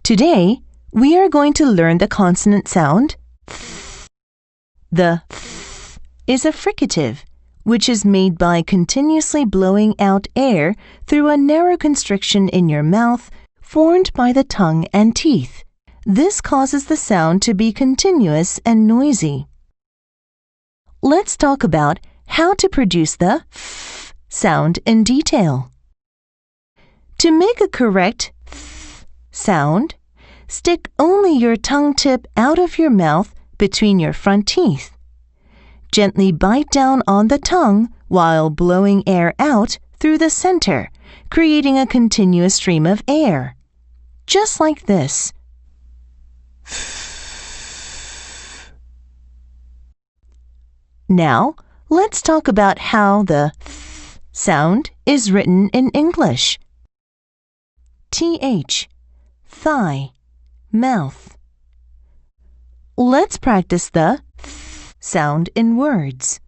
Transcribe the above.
Today, we are going to learn the consonant sound th. The th is a fricative, which is made by continuously blowing out air through a narrow constriction in your mouth formed by the tongue and teeth. This causes the sound to be continuous and noisy. Let's talk about how to produce the th sound in detail. To make a correct th sound, stick only your tongue tip out of your mouth between your front teeth. Gently bite down on the tongue while blowing air out through the center, creating a continuous stream of air. Just like this. Now, let's talk about how the th sound is written in English. TH, thigh, mouth. Let's practice the th sound in words.